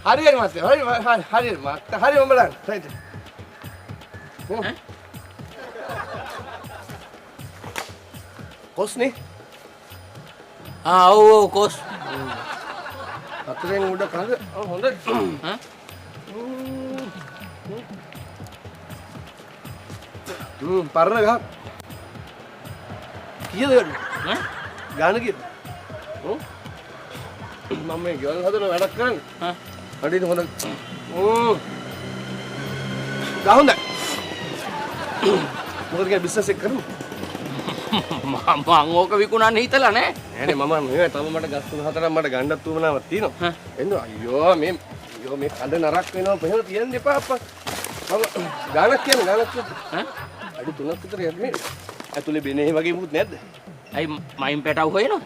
හරියට මාස්ටර්. හරියට මාස්ටර්. හරියට මම බලන්න. රයිට්. කොස්නේ? ඔව් කොස්. අතරෙන් උඩ කඳ හොඳයි. පරණ ගහ. කීයද ගන්න? ගාන කීයද? මම මේ ගෙවල් හදන වැඩක් කරන්නේ. අඩියට හොඳ. ගහ හොඳයි. මොකද කියලා බිස්නස් එක කරමු. මම ඕක විකුණන්න හිතලා නෑ. නෑනේ මම මේ තව මට ගස් තුන හතරක් මට ගන්නත් උවමනාවක් තියෙනවා. එන්න අයියෝ මේ කඩ නරක් වෙනවා එහෙම තියන්න එපා අප්පා. මම ගානක් කියන්නේ අඩි 3ක් විතර යන්නේ. ඇතුලේ බෙනේ වගේ මුත් නැද්ද? අයි මයින් පැටව හොයනවා.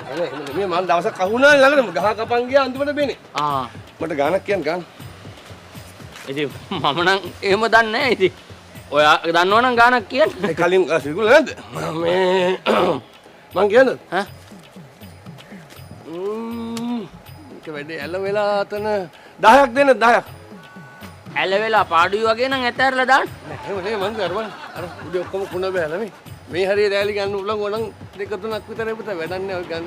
නෑ එහෙම නෙමෙයි මම දවසක් අහුණා ළඟටම ගහ කපන් ගියා අන්තිමට බෙනේ. මට ගානක් කියන්න ගන්න. ඉතින් මම නම් එහෙම දන්නේ නෑ ඉතින්. ඔයා දන්නවනම් ගානක් කියන්න. ඒ කලින් සිගුල නැද්ද? මං කියන්නද? ඒක වැඩේ ඇල වෙලා තන 10ක් දෙන්න 10ක්. ඇල වෙලා පාඩුයි වගේ නම් ඇතැරලා දාන්න. නෑ එහෙම නෙමෙයි මං කරවන්න. අර උඩ ඔක්කොම කුණ බෑලා මේ. මේ හරිය දැලි ගන්න උලන් ඕනම් 2 3ක් විතර පුත වැඩන්නේ ඔය ගන්න.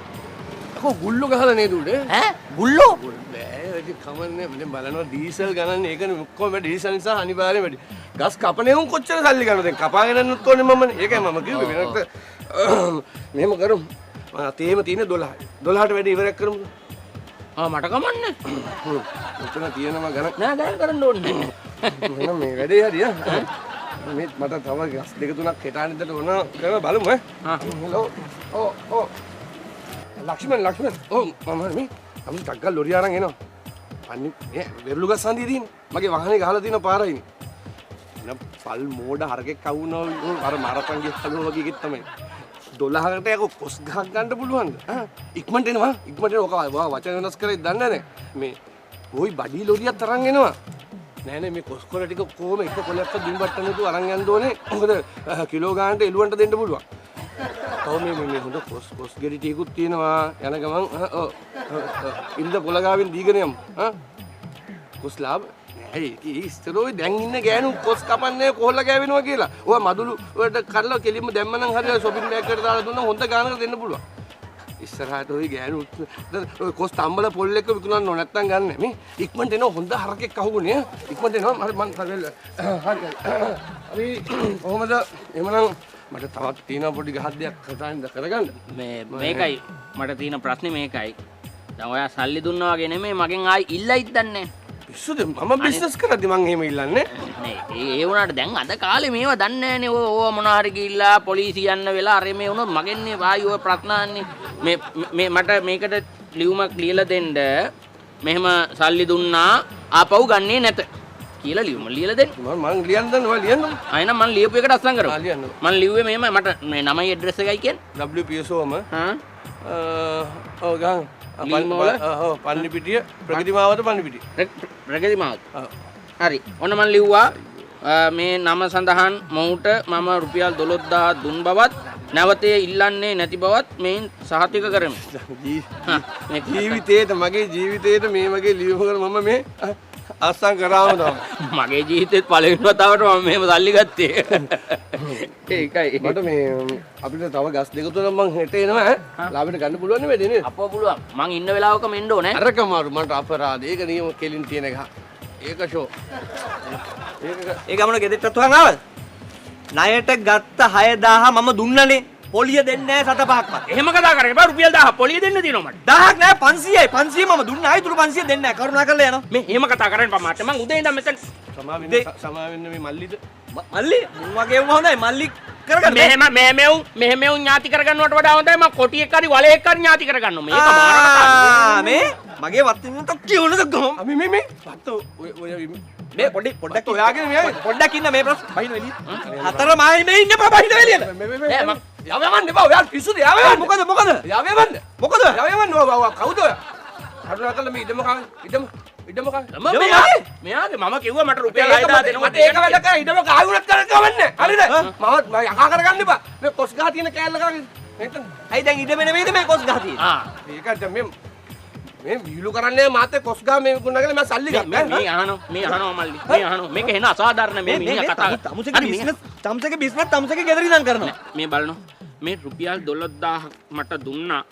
අකෝ ගුල්ලු ගහලා නේද උඩ? ගුල්ලෝ? බෑ ඒක කමන්නේ මම බලනවා ඩීසල් ගණන් ඒකනේ ඔක්කොම ඩීසල් නිසා අනිවාර්යයෙන් වැඩි. ගස් කපනේ උන් කොච්චර සල්ලි ගන්නවද? දැන් කපාගෙන යන්නත් ඕනේ මමනේ. ඒකයි මම කිව්වේ වෙනත් මෙහෙම කරමු. තේම තියෙන 12යි. 12ට වැඩි ඉවරයක් කරමුද? මට කමන්නේ. මෙතන තියෙනවා ගණන්. නෑ ගණන් කරන්න ඕනේ නෑ. එහෙනම් මේ වැඩේ හරිය. මේ මට තව ගස් 2 3ක් හෙටාන ඉඳලා ඕන කරලා බලමු ඈ. හලෝ. ඕ. ලක්ෂ්මන්. මම ටග්ගල් ලොරිය අරන් එනවා. අන්නේ මේ වෙරළු ගස් හන්දිය තියෙන්නේ. මගේ වාහනේ ගහලා තියෙන පාරයිනේ. පල් මෝඩ හරකෙක් කවුනවා අර මරතන්ගේ හලුව වගේ එකක් තමයි 12කට යකෝ කොස් ගහක් ගන්න පුළුවන්ද ඉක්මනට එනවා ඕක වචන වෙනස් කරේ දන්නේ නැහැ මේ ওই බඩි ලොරියක් තරන් එනවා නෑ මේ කොස් කොළ ටික කොහොම එක කොළයක් දින්බට්ට නේතු අරන් යන්න ඕනේ මොකද කිලෝ ගානට එළුවන්ට දෙන්න පුළුවන් තව මේ හොඳ කොස් ගෙඩි ටිකකුත් තියෙනවා යන ගමන් ඉඳ පොළ ගාවෙන් දීගෙන යමු කොස් ලාභ ඇයි ඉස්තරෝයි දැන් ඉන්න ගෑනු කොස් කපන්නේ කොහොල්ල ගෑවෙනවා කියලා. ඔයා මදුළු වලට කඩලා කෙලින්ම දැම්මනම් හරියට shopping bag එකට දාලා දුන්නා හොඳ ගානකට දෙන්න පුළුවන්. ඉස්සරහට ওই ගෑනු ඔය කොස් තම්බල පොල් එක විකුණන්න ඕන නැත්තම් ගන්න මේ ඉක්මනට එනවා හොඳ හරකෙක් අහුගුනේ ඉක්මනට එනවා මම හරි කොහමද එමනම් මට තවත් තියෙනවා පොඩි ගහක් දෙයක් කතාවෙන්ද කරගන්න මේකයි මට තියෙන ප්‍රශ්නේ මේකයි දැන් ඔයා සල්ලි දුන්නා වගේ නෙමෙයි මගෙන් ආයි ඉල්ලයිද දන්නේ පිස්සුද මම බිස්නස් කරද්දි මං එහෙම ඉල්ලන්නේ නේ ඒ වුණාට දැන් අද කාලේ මේව දන්නේ නැහනේ ඕව මොන හරි ගිහිල්ලා පොලිසිය යන්න වෙලා අර මේ වුණොත් මගෙන්නේ වායි ඔය ප්‍රශ්නාන්නේ මේ මට මේකට ලියුමක් ලියලා දෙන්න මෙහෙම සල්ලි දුන්නා ආපහු ගන්නේ නැත කියලා ලියුම ලියලා දෙන්න මං ලියන්න දන්න ඔයා ලියන්න අයනම් මං ලියපු එකට අස්සම් කරමු ලියන්න මං ලිව්වේ මෙහෙම මට මේ නමයි ඇඩ්‍රස් එකයි කියන්නේ WPSOම ඔව් ගහන්න පන්නිපිටිය ප්‍රගතිමාවත පන්නිපිටිය ප්‍රගතිමාවත හරි ඔන්න මම ලිව්වා මේ නම සඳහන් මොහුට මම රුපියල් 12000 දුන් බවත් නැවතේ ඉල්ලන්නේ නැති බවත් මෙයින් සහතික කරමි ජීවිතේට මගේ ජීවිතේට මේ වගේ ලියුම කර මම මේ අස්සම් කරාම තමයි මගේ ජීවිතේත් පළවෙනි වතාවට මම මෙහෙම සල්ලි ගත්තේ ඒකයි මට මේ අපිට තව ගස් දෙක තුනක් මං හෙට එනවා ලාභයට ගන්න පුළුවන් නෙමෙයි නේද අපෝ පුළුවන් මං ඉන්න වෙලාවක මෙන්න ඕනේ අරක මාරු මට අපරාධ ඒක නියම කෙලින් තියෙන එක ඒක ෂෝ ඒ ගමන ගෙදරට තුහන් ආවද ණයට ගත්ත 6000 මම දුන්නනේ පොලිය දෙන්නේ නැහැ 7-5ක්වත් එහෙම කතා කරේ බා රුපියල් 1000 පොලිය දෙන්න තියෙනවා මට 1000ක් නෑ 500යි 500 මම දුන්නා අයිතුරු 500 දෙන්නේ නැහැ කරුණාකරලා යනවා මේ එහෙම කතා කරන්නේ පමාට මං උදේ ඉඳන් මෙතන සමාවෙන්න මේ මල්ලිද මල්ලි මුන් වගේම හොඳයි මල්ලි කරගන්න මෙහෙම ඥාති කරගන්නවට වඩා හොඳයි මම කොටි එක්ක හරි වලේ එක්ක හරි ඥාති කරගන්නවා මේක මාර කතාවක් මේ මගේ වත්තිනුට කියවනද ගොම් මේ වත්ත ඔය මේ පොඩ්ඩක් ඔයාගෙන මේ පොඩ්ඩක් ඉන්න මේ ප්‍රශ්න බහින එළිය හතර මායි මේ ඉන්න බා බහින එළියට යවයවන්න එපා ඔයා පිස්සුද යවයවන්න මොකද යවයවන්න කවුද ඔයා කරුණාකරලා මේ ඉඩම කා මෙයාගේ මම කිව්වා මට රුපියල් 6000 දෙනවා මට ඒක වැඩ කරා ඉඩම කායුණත් කරගවන්නේ හරිද මම යකා කරගන්න එපා මේ කොස් ගහ තියෙන කෑල්ල කරගෙන ඇයි දැන් ඉඩම නෙමෙයිද මේ කොස් ගහ තියෙන්නේ ඒකට මේ මේ විහිළු කරන්නේ මාතේ කොස්ගා මේ විකුණන කියලා මම සල්ලි ගත්තා. මේ අහනවා මල්ලි. මේ අහනවා. මේක එන අසාධාරණ මේ මිනිහා කතා කරා. තමුසේගේ බිස්නස් තමුසේගේ ගෙදර ඉඳන් කරනවා. මේ බලන්න. මේ රුපියල් 12000 මට දුන්නා.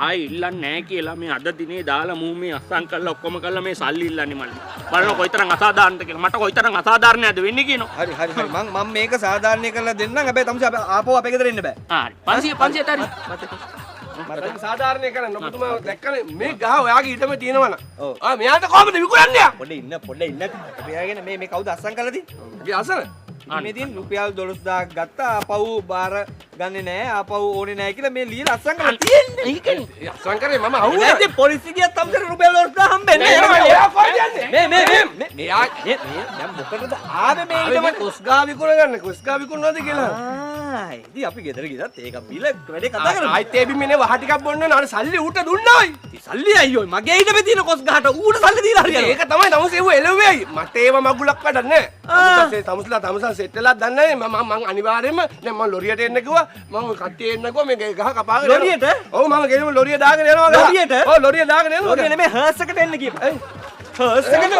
ආයෙ ඉල්ලන්නේ නැහැ කියලා මේ අද දිනේ දාලා මූ මේ අස්සම් කරලා ඔක්කොම කරලා මේ සල්ලි ඉල්ලන්නේ මල්ලි. බලන්න කොයිතරම් අසාධාරණද කියලා. මට කොයිතරම් අසාධාරණයක්ද වෙන්නේ කියනවා. හරි මම මේක සාධාරණීය කරලා දෙන්නම්. හැබැයි තමුසේ ආපහු අපේ ගෙදර එන්න බෑ. හරි 500 හරි. මට සාධාරණේ කරන්න ඔබතුමා දැක්කනේ මේ ගහ ඔයාගේ ඊටම තියෙනවන. මෙයාට කොහමද විකුණන්නේ? පොඩ්ඩ ඉන්න. අපි ආගෙන මේ කවුද අස්සම් කරලා තියෙන්නේ? ගේ අසන. මේ තියෙන රුපියල් 12000ක් ගත්තා. ආපහු බාර ගන්නේ නැහැ. ආපහු ඕනේ නැහැ කියලා මේ ලියලා අස්සම් කරලා තියෙන්නේ. ඒකනේ. අසන් කරේ මම අහුවුණා. නැත්නම් පොලිසිය ගියත් තමුසේ රුපියල් 12000 හම්බෙන්නේ නැහැ. එයා කොහෙද යන්නේ? මේ එයා දැන් මොකටද ආවේ මේ ඊටම කොස්ගා විකුණගන්නේ කොස්ගා විකුණනවද කියලා. ඉතින් අපි ගෙදර ගියත් ඒක බිල වැඩේ කතා කරමු. ආයිත් ඒ බිමනේ වහ ටිකක් බොන්න ඕන. අර සල්ලි ඌට දුන්නෝයි. සල්ලි අයියෝ මගේ ඊට තියෙන කොස් ගහට ඌට සල්ලි දීලා හරියනවා. ඒක තමයි තමුසේ ඌ එළවෙයි. මට ඒව මගුලක් වැඩක් නැහැ. තමුසලා සෙට් වෙලා දන්නේ නැහැ. මම අනිවාර්යයෙන්ම දැන් මම ලොරියට එන්න කිව්වා. මම කට්ටිය එන්න කිව්වා මේ ගහ කපාගෙන යනවා. ලොරියට? ඔව් මම ගෙනම ලොරිය දාගෙන යනවා. ලොරියට? ඔව් ලොරිය දාගෙන යනවා. ලොරිය නෙමෙයි හර්ස් එකට එන්න කියපන්. හර්ස් එකට